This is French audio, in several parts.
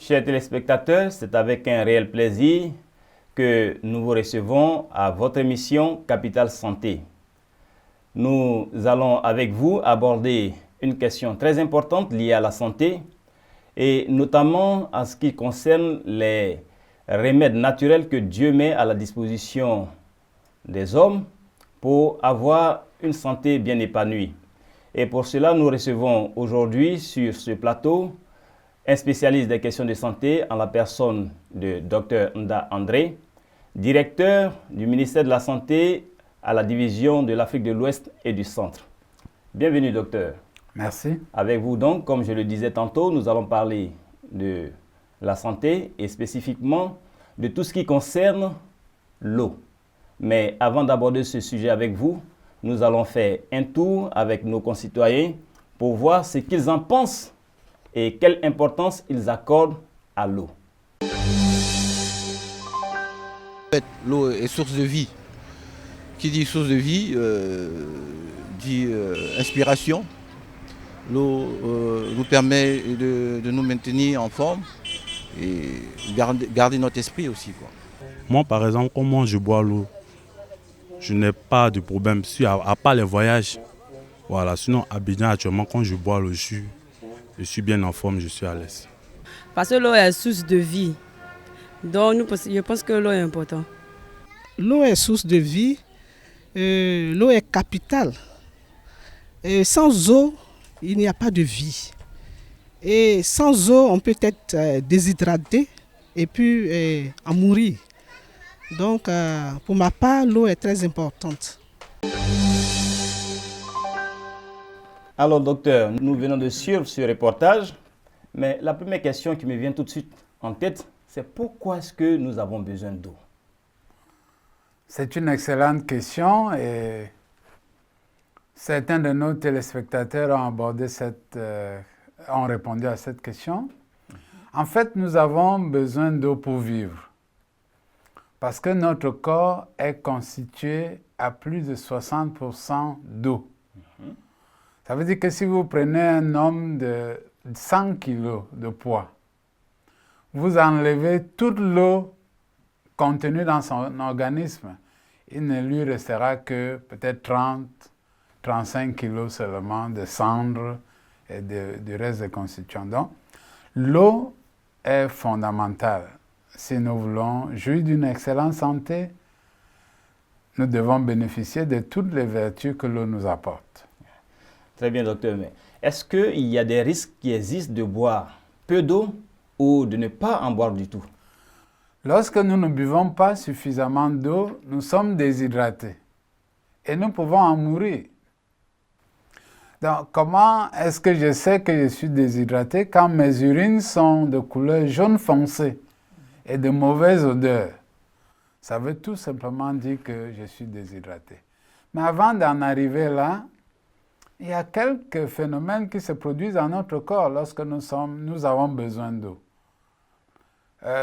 Chers téléspectateurs, c'est avec un réel plaisir que nous vous recevons à votre émission Capital Santé. Nous allons avec vous aborder une question très importante liée à la santé et notamment en ce qui concerne les remèdes naturels que Dieu met à la disposition des hommes pour avoir une santé bien épanouie. Et pour cela, nous recevons aujourd'hui sur ce plateau un spécialiste des questions de santé en la personne de Dr Nda André, directeur du ministère de la Santé à la division de l'Afrique de l'Ouest et du Centre. Bienvenue, docteur. Merci. Avec vous donc, comme je le disais tantôt, nous allons parler de la santé et spécifiquement de tout ce qui concerne l'eau. Mais avant d'aborder ce sujet avec vous, nous allons faire un tour avec nos concitoyens pour voir ce qu'ils en pensent et quelle importance ils accordent à l'eau. L'eau est source de vie. Qui dit source de vie dit inspiration. L'eau nous permet de nous maintenir en forme et garder notre esprit aussi, quoi. Moi, par exemple, comment je bois l'eau, je n'ai pas de problème, à part les voyages. Voilà. Sinon, à Abidjan, actuellement, quand je bois l'eau, je suis bien en forme, je suis à l'aise. Parce que l'eau est source de vie. Donc, je pense que l'eau est importante. L'eau est source de vie. L'eau est capitale. Et sans eau, il n'y a pas de vie. Et sans eau, on peut être déshydraté et puis en mourir. Donc, pour ma part, l'eau est très importante. Alors, docteur, nous venons de suivre ce reportage, mais la première question qui me vient tout de suite en tête, c'est pourquoi est-ce que nous avons besoin d'eau? C'est une excellente question et certains de nos téléspectateurs ont répondu à cette question. En fait, nous avons besoin d'eau pour vivre parce que notre corps est constitué à plus de 60% d'eau. Ça veut dire que si vous prenez un homme de 100 kg de poids, vous enlevez toute l'eau contenue dans son organisme, il ne lui restera que peut-être 30-35 kg seulement de cendres et du reste des constituants. Donc, l'eau est fondamentale. Si nous voulons jouir d'une excellente santé, nous devons bénéficier de toutes les vertus que l'eau nous apporte. Très bien, docteur. Mais est-ce qu'il y a des risques qui existent de boire peu d'eau ou de ne pas en boire du tout? Lorsque nous ne buvons pas suffisamment d'eau, nous sommes déshydratés et nous pouvons en mourir. Donc, comment est-ce que je sais que je suis déshydraté quand mes urines sont de couleur jaune foncé et de mauvaise odeur? Ça veut tout simplement dire que je suis déshydraté. Mais avant d'en arriver là, il y a quelques phénomènes qui se produisent dans notre corps lorsque nous avons besoin d'eau.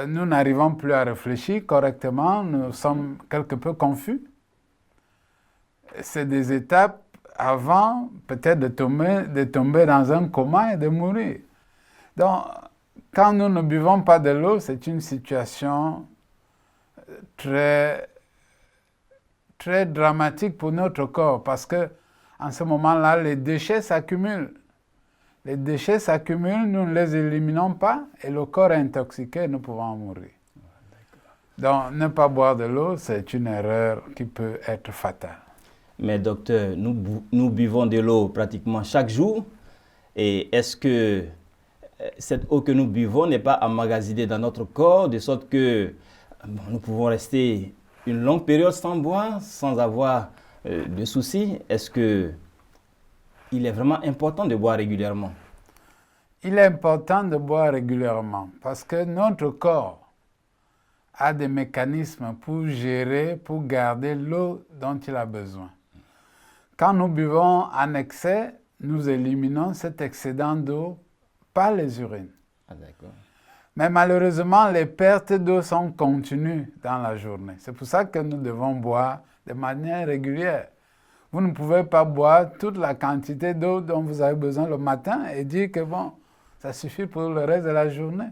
Nous n'arrivons plus à réfléchir correctement, nous sommes quelque peu confus. C'est des étapes avant peut-être de tomber dans un coma et de mourir. Donc, quand nous ne buvons pas de l'eau, c'est une situation très, très dramatique pour notre corps parce que en ce moment-là, les déchets s'accumulent. Les déchets s'accumulent, nous ne les éliminons pas et le corps est intoxiqué et nous pouvons en mourir. Donc, ne pas boire de l'eau, c'est une erreur qui peut être fatale. Mais docteur, nous buvons de l'eau pratiquement chaque jour. Et est-ce que cette eau que nous buvons n'est pas emmagasinée dans notre corps, de sorte que nous pouvons rester une longue période sans boire, sans avoir de soucis? Est-ce qu'il est vraiment important de boire régulièrement? Il est important de boire régulièrement parce que notre corps a des mécanismes pour gérer, pour garder l'eau dont il a besoin. Quand nous buvons en excès, nous éliminons cet excédent d'eau par les urines. Ah, d'accord. Mais malheureusement, les pertes d'eau sont continues dans la journée. C'est pour ça que nous devons boire de manière régulière. Vous ne pouvez pas boire toute la quantité d'eau dont vous avez besoin le matin et dire que bon, ça suffit pour le reste de la journée.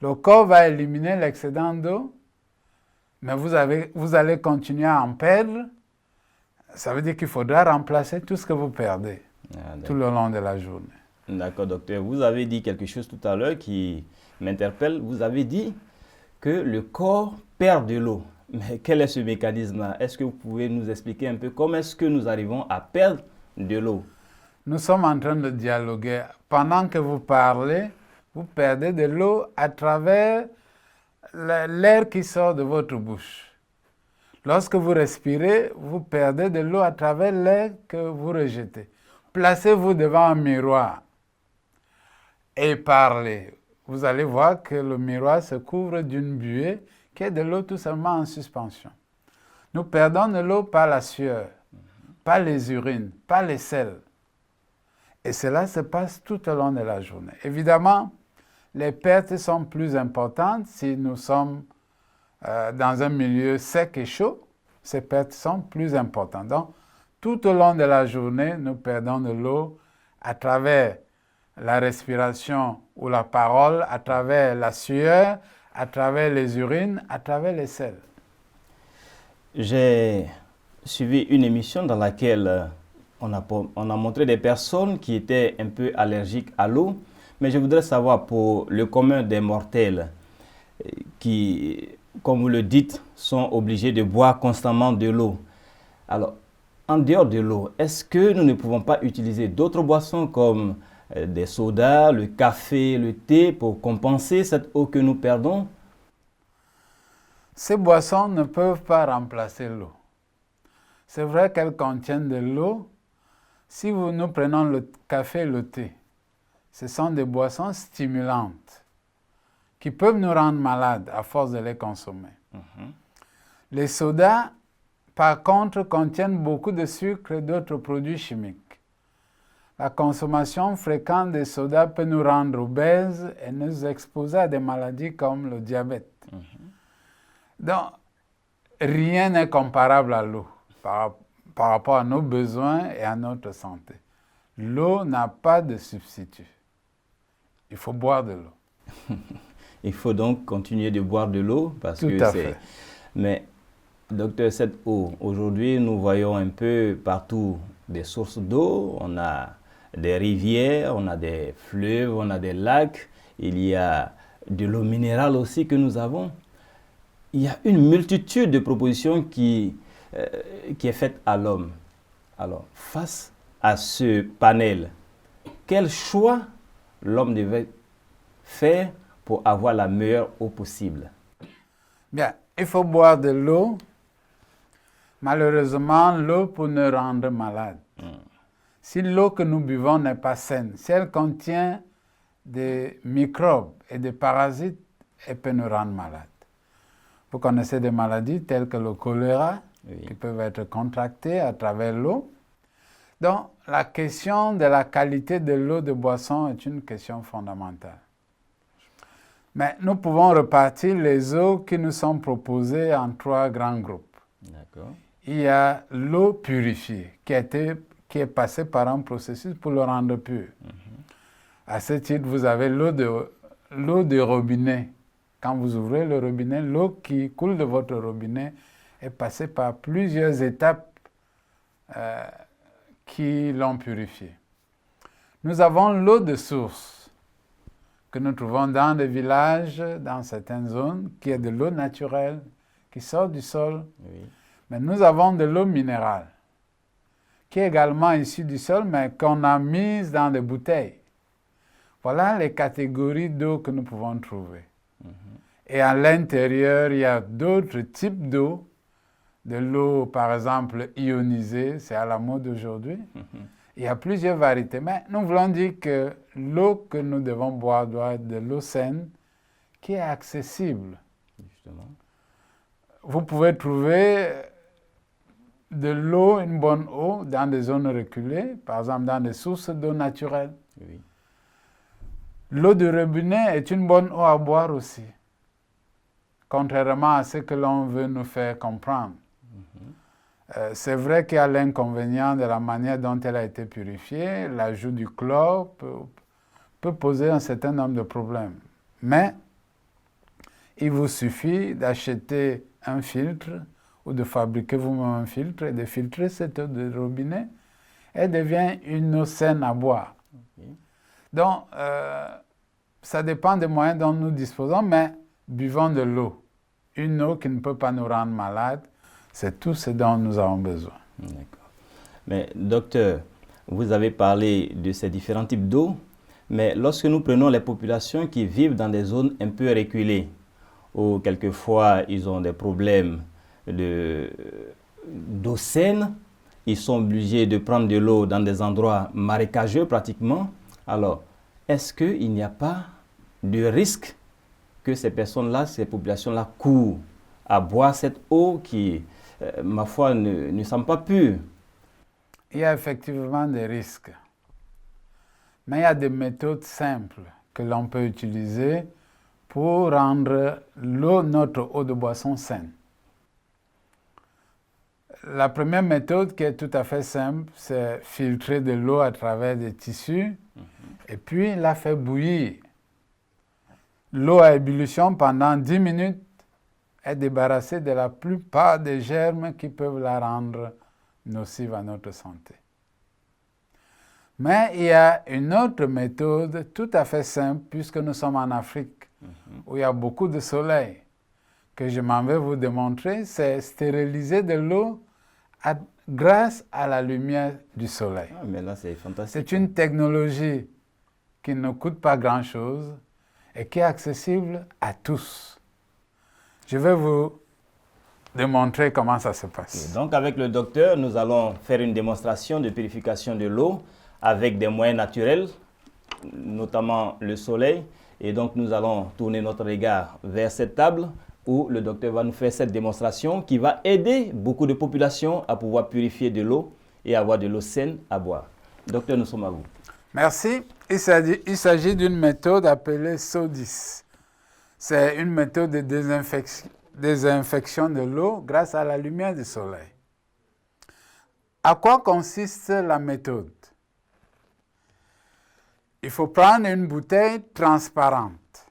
Le corps va éliminer l'excédent d'eau, mais vous allez continuer à en perdre. Ça veut dire qu'il faudra remplacer tout ce que vous perdez tout le long de la journée. D'accord, docteur. Vous avez dit quelque chose tout à l'heure qui m'interpelle. Vous avez dit que le corps perd de l'eau. Mais quel est ce mécanisme-là? Est-ce que vous pouvez nous expliquer un peu comment est-ce que nous arrivons à perdre de l'eau? Nous sommes en train de dialoguer. Pendant que vous parlez, vous perdez de l'eau à travers l'air qui sort de votre bouche. Lorsque vous respirez, vous perdez de l'eau à travers l'air que vous rejetez. Placez-vous devant un miroir et parlez. Vous allez voir que le miroir se couvre d'une buée qui est de l'eau tout simplement en suspension. Nous perdons de l'eau par la sueur, par les urines, par les selles. Et cela se passe tout au long de la journée. Évidemment, les pertes sont plus importantes si nous sommes dans un milieu sec et chaud. Ces pertes sont plus importantes. Donc, tout au long de la journée, nous perdons de l'eau à travers la respiration ou la parole, à travers la sueur, à travers les urines, à travers les selles. J'ai suivi une émission dans laquelle on a montré des personnes qui étaient un peu allergiques à l'eau, mais je voudrais savoir pour le commun des mortels qui, comme vous le dites, sont obligés de boire constamment de l'eau. Alors, en dehors de l'eau, est-ce que nous ne pouvons pas utiliser d'autres boissons comme des sodas, le café, le thé pour compenser cette eau que nous perdons? Ces boissons ne peuvent pas remplacer l'eau. C'est vrai qu'elles contiennent de l'eau. Si nous prenons le café et le thé, ce sont des boissons stimulantes qui peuvent nous rendre malades à force de les consommer. Les sodas, par contre, contiennent beaucoup de sucre et d'autres produits chimiques. La consommation fréquente des sodas peut nous rendre obèses et nous exposer à des maladies comme le diabète. Donc, rien n'est comparable à l'eau par rapport à nos besoins et à notre santé. L'eau n'a pas de substitut. Il faut boire de l'eau. Il faut donc continuer de boire de l'eau parce que c'est... Mais, docteur, cette eau, aujourd'hui, nous voyons un peu partout des sources d'eau. On a des rivières, on a des fleuves, on a des lacs. Il y a de l'eau minérale aussi que nous avons. Il y a une multitude de propositions qui est faite à l'homme. Alors, face à ce panel, quel choix l'homme devait faire pour avoir la meilleure eau possible? Bien, il faut boire de l'eau. Malheureusement, l'eau peut nous rendre malades. Si l'eau que nous buvons n'est pas saine, si elle contient des microbes et des parasites, elle peut nous rendre malades. Vous connaissez des maladies telles que le choléra, qui peuvent être contractées à travers l'eau. Donc, la question de la qualité de l'eau de boisson est une question fondamentale. Mais nous pouvons repartir les eaux qui nous sont proposées en 3 grands groupes. Il y a l'eau purifiée, qui est passée par un processus pour le rendre pur. À ce titre, vous avez l'eau de robinet. Quand vous ouvrez le robinet, l'eau qui coule de votre robinet est passée par plusieurs étapes qui l'ont purifiée. Nous avons l'eau de source que nous trouvons dans des villages, dans certaines zones, qui est de l'eau naturelle, qui sort du sol. Mais nous avons de l'eau minérale, qui est également issue du sol, mais qu'on a mise dans des bouteilles. Voilà les catégories d'eau que nous pouvons trouver. Et à l'intérieur, il y a d'autres types d'eau. De l'eau, par exemple, ionisée, c'est à la mode aujourd'hui. Il y a plusieurs variétés. Mais nous voulons dire que l'eau que nous devons boire doit être de l'eau saine, qui est accessible. Justement. Vous pouvez trouver de l'eau, une bonne eau, dans des zones reculées, par exemple dans des sources d'eau naturelles. L'eau de robinet est une bonne eau à boire aussi, contrairement à ce que l'on veut nous faire comprendre. C'est vrai qu'il y a l'inconvénient de la manière dont elle a été purifiée. L'ajout du chlore peut poser un certain nombre de problèmes. Mais il vous suffit d'acheter un filtre ou de fabriquer vous-même un filtre et de filtrer cette eau de robinet. Elle devient une eau saine à boire. Okay. Donc, ça dépend des moyens dont nous disposons, mais buvons de l'eau. Une eau qui ne peut pas nous rendre malades, c'est tout ce dont nous avons besoin. D'accord. Mais docteur, vous avez parlé de ces différents types d'eau, mais lorsque nous prenons les populations qui vivent dans des zones un peu reculées, où quelquefois ils ont des problèmes d'eau saine, ils sont obligés de prendre de l'eau dans des endroits marécageux pratiquement. Alors, est-ce qu'il n'y a pas de risque que ces personnes-là, ces populations-là courent à boire cette eau qui, ma foi, ne semble pas pure? Il y a effectivement des risques. Mais il y a des méthodes simples que l'on peut utiliser pour rendre l'eau, notre eau de boisson, saine. La première méthode qui est tout à fait simple, c'est filtrer de l'eau à travers des tissus et puis la faire bouillir. L'eau à ébullition pendant 10 minutes est débarrassée de la plupart des germes qui peuvent la rendre nocive à notre santé. Mais il y a une autre méthode tout à fait simple, puisque nous sommes en Afrique, où il y a beaucoup de soleil, que je m'en vais vous démontrer, c'est stériliser de l'eau grâce à la lumière du soleil. Ah, mais là, c'est fantastique. C'est une technologie qui ne coûte pas grand-chose et qui est accessible à tous. Je vais vous démontrer comment ça se passe. Et donc, avec le docteur, nous allons faire une démonstration de purification de l'eau avec des moyens naturels, notamment le soleil. Et donc, nous allons tourner notre regard vers cette table où le docteur va nous faire cette démonstration qui va aider beaucoup de populations à pouvoir purifier de l'eau et avoir de l'eau saine à boire. Docteur, nous sommes à vous. Merci. Il s'agit d'une méthode appelée SO10. C'est une méthode de désinfection de l'eau grâce à la lumière du soleil. À quoi consiste la méthode? Il faut prendre une bouteille transparente,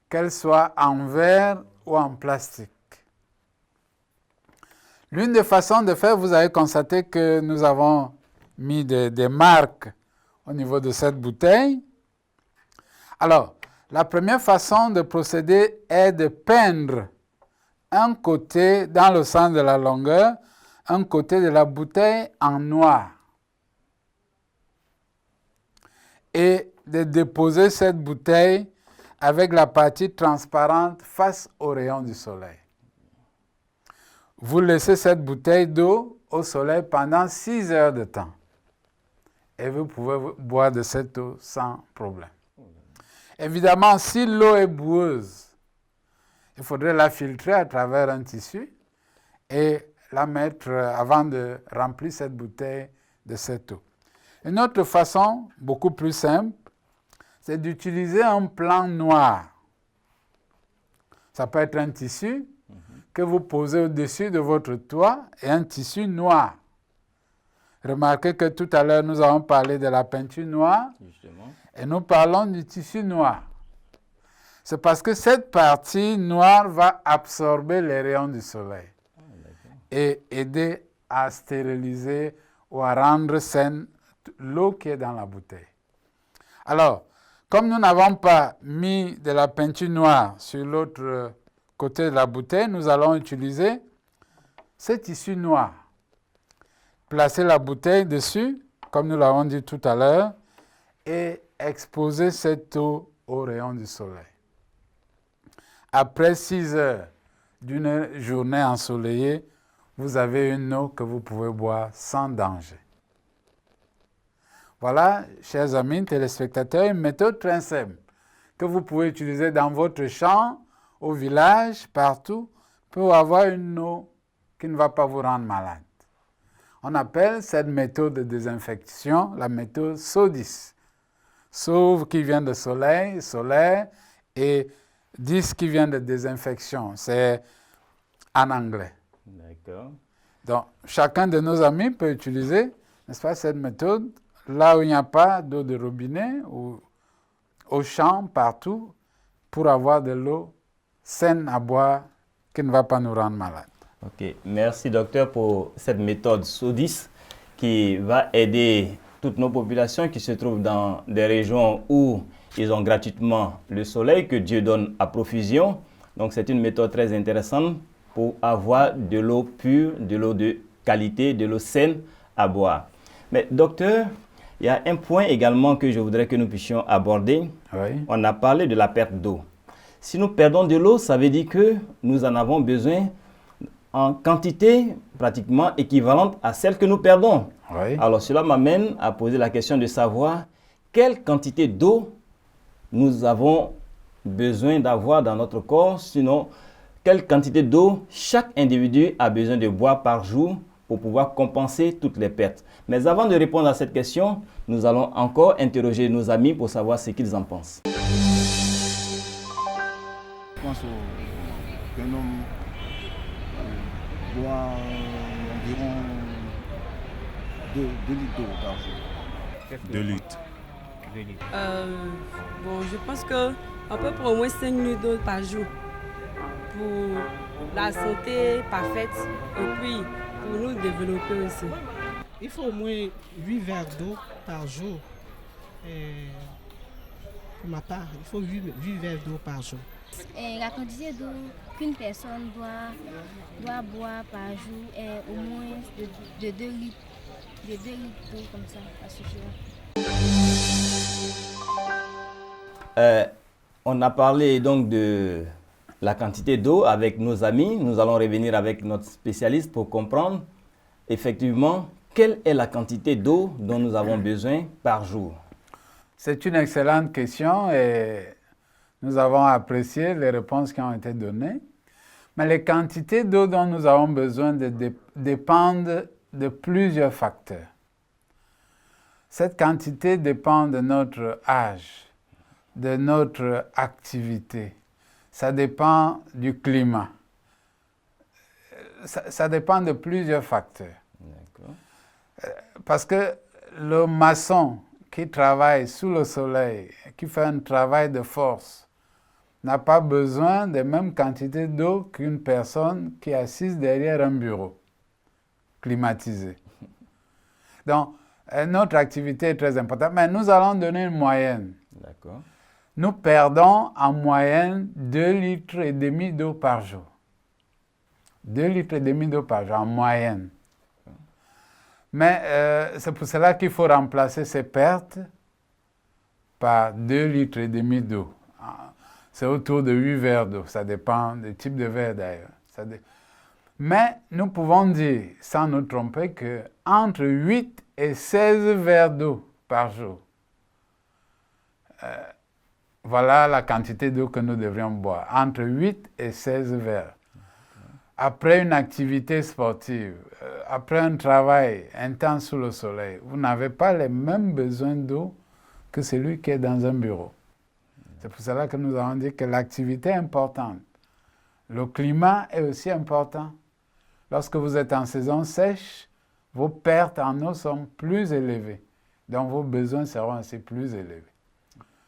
qu'elle soit en verre ou en plastique. L'une des façons de faire, vous avez constaté que nous avons mis des marques au niveau de cette bouteille. Alors, la première façon de procéder est de peindre un côté dans le sens de la longueur, un côté de la bouteille en noir. Et de déposer cette bouteille avec la partie transparente face aux rayons du soleil. Vous laissez cette bouteille d'eau au soleil pendant 6 heures de temps. Et vous pouvez boire de cette eau sans problème. Évidemment, si l'eau est boueuse, il faudrait la filtrer à travers un tissu et la mettre avant de remplir cette bouteille de cette eau. Une autre façon, beaucoup plus simple, c'est d'utiliser un plan noir. Ça peut être un tissu que vous posez au-dessus de votre toit et un tissu noir. Remarquez que tout à l'heure, nous avons parlé de la peinture noire. Justement. Et nous parlons du tissu noir. C'est parce que cette partie noire va absorber les rayons du soleil et aider à stériliser ou à rendre saine l'eau qui est dans la bouteille. Alors, comme nous n'avons pas mis de la peinture noire sur l'autre côté de la bouteille, nous allons utiliser ce tissu noir. Placer la bouteille dessus, comme nous l'avons dit tout à l'heure, et exposer cette eau aux rayons du soleil. Après 6 heures d'une journée ensoleillée, vous avez une eau que vous pouvez boire sans danger. Voilà, chers amis téléspectateurs, une méthode très simple que vous pouvez utiliser dans votre champ, au village, partout, pour avoir une eau qui ne va pas vous rendre malade. On appelle cette méthode de désinfection la méthode SO10. SO qui vient de soleil, solaire, et 10 qui vient de désinfection. C'est en anglais. D'accord. Donc, chacun de nos amis peut utiliser, n'est-ce pas, cette méthode là où il n'y a pas d'eau de robinet ou au champ, partout, pour avoir de l'eau saine à boire qui ne va pas nous rendre malades. Ok, merci docteur pour cette méthode SODIS qui va aider toutes nos populations qui se trouvent dans des régions où ils ont gratuitement le soleil que Dieu donne à profusion. Donc c'est une méthode très intéressante pour avoir de l'eau pure, de l'eau de qualité, de l'eau saine à boire. Mais docteur, il y a un point également que je voudrais que nous puissions aborder. Oui. On a parlé de la perte d'eau. Si nous perdons de l'eau, ça veut dire que nous en avons besoin en quantité pratiquement équivalente à celle que nous perdons. Oui. Alors cela m'amène à poser la question de savoir quelle quantité d'eau nous avons besoin d'avoir dans notre corps, sinon quelle quantité d'eau chaque individu a besoin de boire par jour pour pouvoir compenser toutes les pertes. Mais avant de répondre à cette question, nous allons encore interroger nos amis pour savoir ce qu'ils en pensent. Je pense qu'un homme boit environ 2 litres d'eau par jour. 2 litres. Bon, je pense qu'on peut prendre au moins 5 litres d'eau par jour pour la santé parfaite et puis pour nous développer aussi. Il faut au moins 8 verres d'eau par jour. Pour ma part, il faut 8 verres d'eau par jour. La quantité d'eau qu'une personne doit boire par jour est au moins de 2 litres. De 2 litres d'eau comme ça suffira. On a parlé donc de la quantité d'eau avec nos amis. Nous allons revenir avec notre spécialiste pour comprendre effectivement quelle est la quantité d'eau dont nous avons besoin par jour. C'est une excellente question et nous avons apprécié les réponses qui ont été données. Mais les quantités d'eau dont nous avons besoin dépendent de plusieurs facteurs. Cette quantité dépend de notre âge, de notre activité. Ça dépend du climat. Ça dépend de plusieurs facteurs. D'accord. Parce que le maçon qui travaille sous le soleil, qui fait un travail de force, n'a pas besoin des mêmes quantités d'eau qu'une personne qui est assise derrière un bureau climatisé. Donc, notre activité est très importante, mais nous allons donner une moyenne. D'accord. Nous perdons en moyenne 2,5 litres d'eau par jour. 2,5 litres d'eau par jour en moyenne. Mais c'est pour cela qu'il faut remplacer ces pertes par 2,5 litres d'eau. C'est autour de 8 verres d'eau. Ça dépend du type de verre d'ailleurs. Mais nous pouvons dire, sans nous tromper, qu'entre 8 et 16 verres d'eau par jour, voilà la quantité d'eau que nous devrions boire. Entre 8 et 16 verres. Après une activité sportive, après un travail intense sous le soleil, vous n'avez pas les mêmes besoins d'eau que celui qui est dans un bureau. C'est pour cela que nous avons dit que l'activité est importante. Le climat est aussi important. Lorsque vous êtes en saison sèche, vos pertes en eau sont plus élevées. Donc vos besoins seront aussi plus élevés.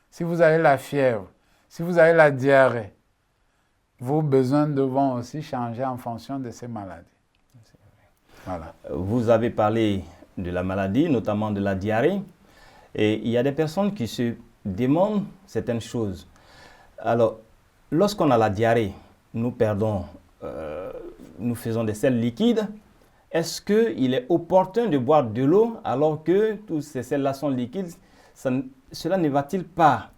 Si vous avez la fièvre, si vous avez la diarrhée, vos besoins vont aussi changer en fonction de ces maladies. Voilà. Vous avez parlé de la maladie, notamment de la diarrhée. Et il y a des personnes qui se demandent certaines choses. Alors, lorsqu'on a la diarrhée, nous perdons, nous faisons des selles liquides. Est-ce qu'il est opportun de boire de l'eau alors que toutes ces selles-là sont liquides? Cela ne va-t-il pas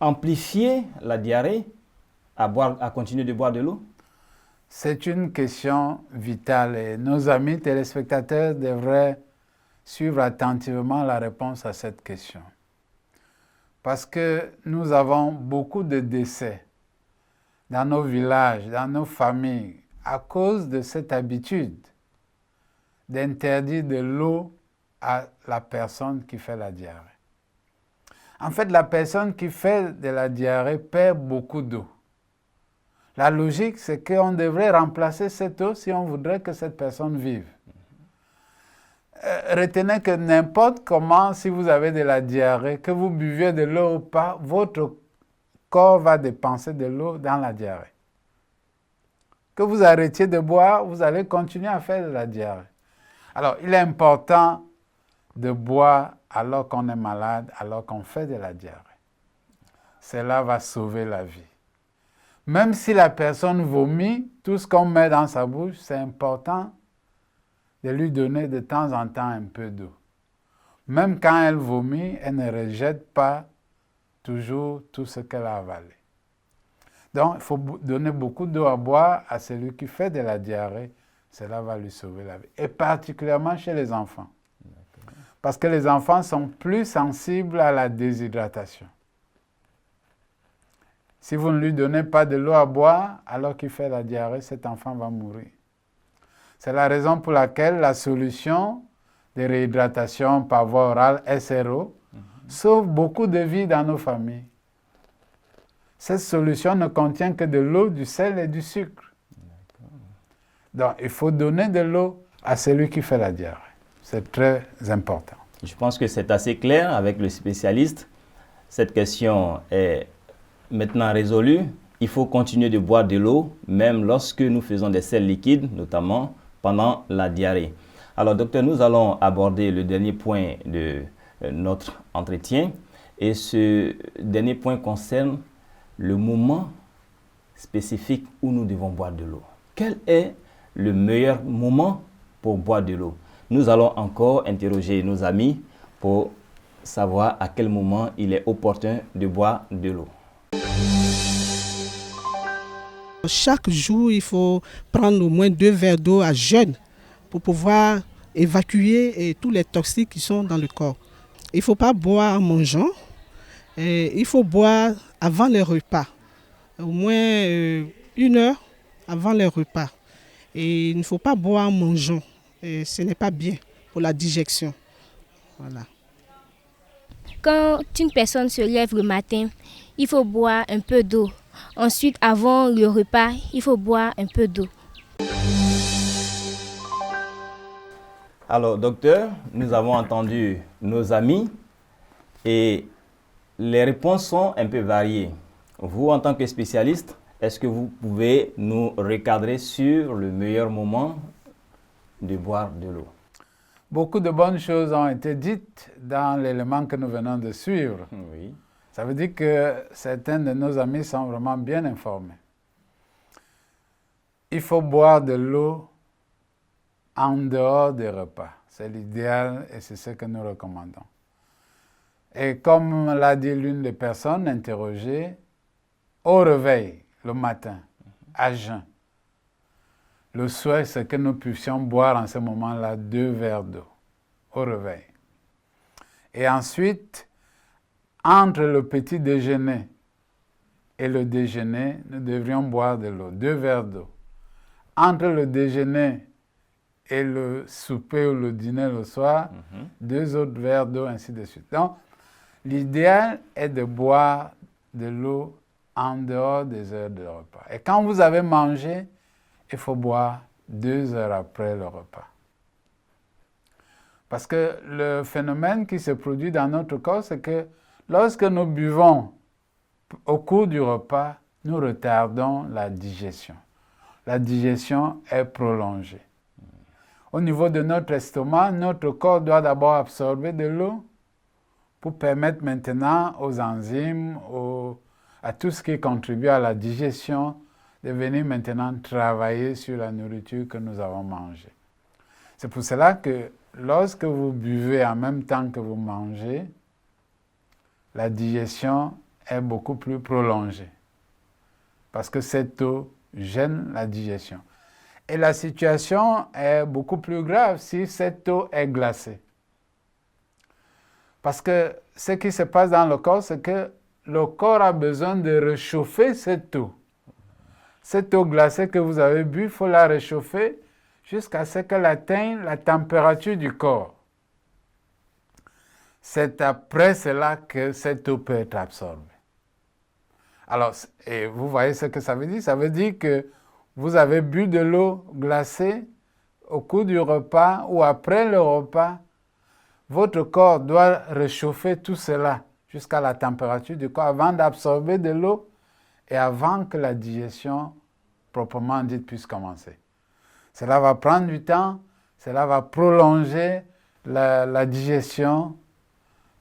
amplifier la diarrhée à continuer de boire de l'eau? C'est une question vitale et nos amis téléspectateurs devraient suivre attentivement la réponse à cette question. Parce que nous avons beaucoup de décès dans nos villages, dans nos familles, à cause de cette habitude d'interdire de l'eau à la personne qui fait la diarrhée. En fait, la personne qui fait de la diarrhée perd beaucoup d'eau. La logique, c'est qu'on devrait remplacer cette eau si on voudrait que cette personne vive. Retenez que n'importe comment, si vous avez de la diarrhée, que vous buviez de l'eau ou pas, votre corps va dépenser de l'eau dans la diarrhée. que vous arrêtiez de boire, vous allez continuer à faire de la diarrhée. Alors, il est important de boire alors qu'on est malade, alors qu'on fait de la diarrhée. Cela va sauver la vie. Même si la personne vomit, tout ce qu'on met dans sa bouche, c'est important de lui donner de temps en temps un peu d'eau. Même quand elle vomit, elle ne rejette pas toujours tout ce qu'elle a avalé. Donc, il faut donner beaucoup d'eau à boire à celui qui fait de la diarrhée. Cela va lui sauver la vie. Et particulièrement chez les enfants. Parce que les enfants sont plus sensibles à la déshydratation. Si vous ne lui donnez pas de l'eau à boire alors qu'il fait la diarrhée, cet enfant va mourir. C'est la raison pour laquelle la solution de réhydratation par voie orale, SRO, sauve beaucoup de vies dans nos familles. Cette solution ne contient que de l'eau, du sel et du sucre. Donc, il faut donner de l'eau à celui qui fait la diarrhée. C'est très important. Je pense que c'est assez clair avec le spécialiste. Cette question est maintenant résolue. Il faut continuer de boire de l'eau, même lorsque nous faisons des sels liquides, notamment pendant la diarrhée. Alors, docteur, nous allons aborder le dernier point de notre entretien. Et ce dernier point concerne le moment spécifique où nous devons boire de l'eau. Quel est le meilleur moment pour boire de l'eau? Nous allons encore interroger nos amis pour savoir à quel moment il est opportun de boire de l'eau. Chaque jour, il faut prendre au moins 2 verres d'eau à jeun pour pouvoir évacuer tous les toxiques qui sont dans le corps. Il ne faut pas boire en mangeant. Il faut boire avant les repas, au moins 1 heure avant les repas. Et il ne faut pas boire en mangeant. Et ce n'est pas bien pour la digestion. Voilà. Quand une personne se lève le matin, il faut boire un peu d'eau. Ensuite, avant le repas, il faut boire un peu d'eau. Alors, docteur, nous avons entendu nos amis et les réponses sont un peu variées. Vous, en tant que spécialiste, est-ce que vous pouvez nous recadrer sur le meilleur moment de boire de l'eau? Beaucoup de bonnes choses ont été dites dans l'élément que nous venons de suivre. Oui. Ça veut dire que certains de nos amis sont vraiment bien informés. Il faut boire de l'eau en dehors des repas. C'est l'idéal et c'est ce que nous recommandons. Et comme l'a dit l'une des personnes interrogées, au réveil, le matin, à jeun, le souhait, c'est que nous puissions boire en ce moment-là 2 verres d'eau au réveil. Et ensuite, entre le petit déjeuner et le déjeuner, nous devrions boire de l'eau, 2 verres d'eau. Entre le déjeuner et le souper ou le dîner le soir, 2 autres verres d'eau, ainsi de suite. Donc, l'idéal est de boire de l'eau en dehors des heures de repas. Et quand vous avez mangé, il faut boire 2 heures après le repas. Parce que le phénomène qui se produit dans notre corps, c'est que lorsque nous buvons au cours du repas, nous retardons la digestion. La digestion est prolongée. Au niveau de notre estomac, notre corps doit d'abord absorber de l'eau pour permettre maintenant aux enzymes, à tout ce qui contribue à la digestion, de venir maintenant travailler sur la nourriture que nous avons mangée. C'est pour cela que lorsque vous buvez en même temps que vous mangez, la digestion est beaucoup plus prolongée. Parce que cette eau gêne la digestion. Et la situation est beaucoup plus grave si cette eau est glacée. Parce que ce qui se passe dans le corps, c'est que le corps a besoin de réchauffer cette eau. Cette eau glacée que vous avez bu, il faut la réchauffer jusqu'à ce qu'elle atteigne la température du corps. C'est après cela que cette eau peut être absorbée. Alors, et vous voyez ce que ça veut dire? Ça veut dire que vous avez bu de l'eau glacée au cours du repas ou après le repas. Votre corps doit réchauffer tout cela jusqu'à la température du corps avant d'absorber de l'eau et avant que la digestion proprement dite puisse commencer. Cela va prendre du temps, cela va prolonger la digestion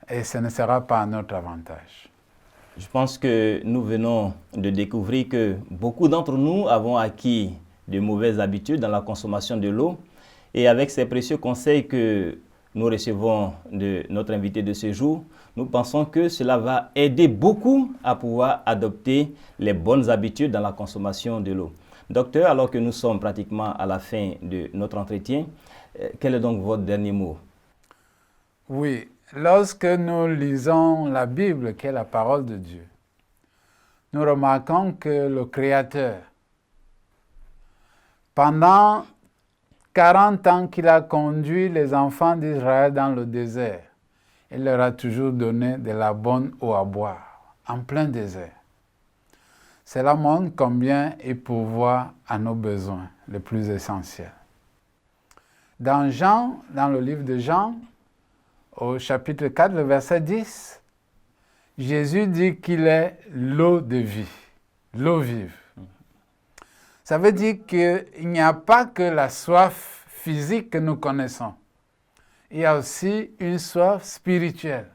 et ce ne sera pas à notre avantage. Je pense que nous venons de découvrir que beaucoup d'entre nous avons acquis de mauvaises habitudes dans la consommation de l'eau. Et avec ces précieux conseils que nous recevons de notre invité de ce jour, nous pensons que cela va aider beaucoup à pouvoir adopter les bonnes habitudes dans la consommation de l'eau. Docteur, alors que nous sommes pratiquement à la fin de notre entretien, quel est donc votre dernier mot? Oui, lorsque nous lisons la Bible, qui est la parole de Dieu, nous remarquons que le Créateur, pendant 40 ans qu'il a conduit les enfants d'Israël dans le désert, il leur a toujours donné de la bonne eau à boire, en plein désert. Cela montre combien il pourvoit à nos besoins les plus essentiels. Dans Jean, dans le livre de Jean, au chapitre 4, le verset 10, Jésus dit qu'il est l'eau de vie, l'eau vive. Ça veut dire qu'il n'y a pas que la soif physique que nous connaissons. Il y a aussi une soif spirituelle.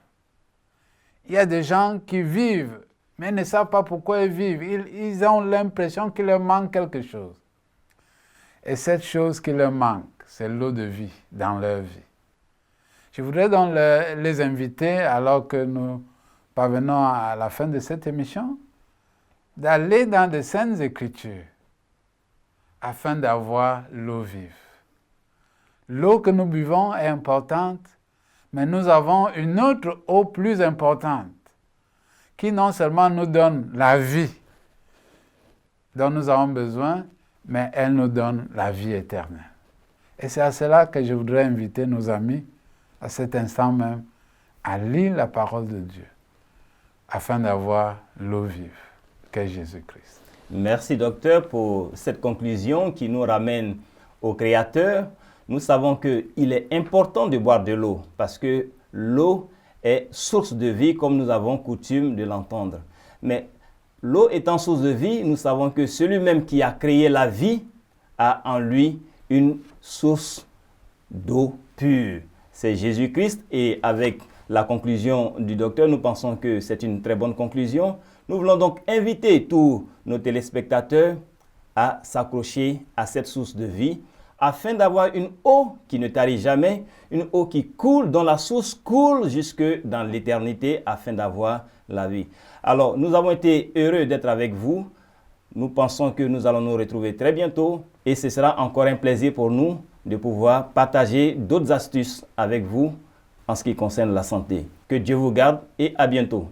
Il y a des gens qui vivent, mais ne savent pas pourquoi ils vivent. Ils ont l'impression qu'il leur manque quelque chose. Et cette chose qui leur manque, c'est l'eau de vie dans leur vie. Je voudrais donc les inviter, alors que nous parvenons à la fin de cette émission, d'aller dans les Saintes Écritures afin d'avoir l'eau vive. L'eau que nous buvons est importante, mais nous avons une autre eau plus importante qui non seulement nous donne la vie dont nous avons besoin, mais elle nous donne la vie éternelle. Et c'est à cela que je voudrais inviter nos amis, à cet instant même, à lire la parole de Dieu, afin d'avoir l'eau vive, qu'est Jésus-Christ. Merci, docteur, pour cette conclusion qui nous ramène au Créateur. Nous savons qu'il est important de boire de l'eau, parce que l'eau est source de vie, comme nous avons coutume de l'entendre. Mais l'eau étant source de vie, nous savons que celui-même qui a créé la vie a en lui une source d'eau pure. C'est Jésus-Christ, et avec la conclusion du docteur, nous pensons que c'est une très bonne conclusion. Nous voulons donc inviter tous nos téléspectateurs à s'accrocher à cette source de vie, afin d'avoir une eau qui ne tarit jamais, une eau qui coule, dont la source coule jusque dans l'éternité, afin d'avoir la vie. Alors, nous avons été heureux d'être avec vous. Nous pensons que nous allons nous retrouver très bientôt, et ce sera encore un plaisir pour nous de pouvoir partager d'autres astuces avec vous en ce qui concerne la santé. Que Dieu vous garde et à bientôt.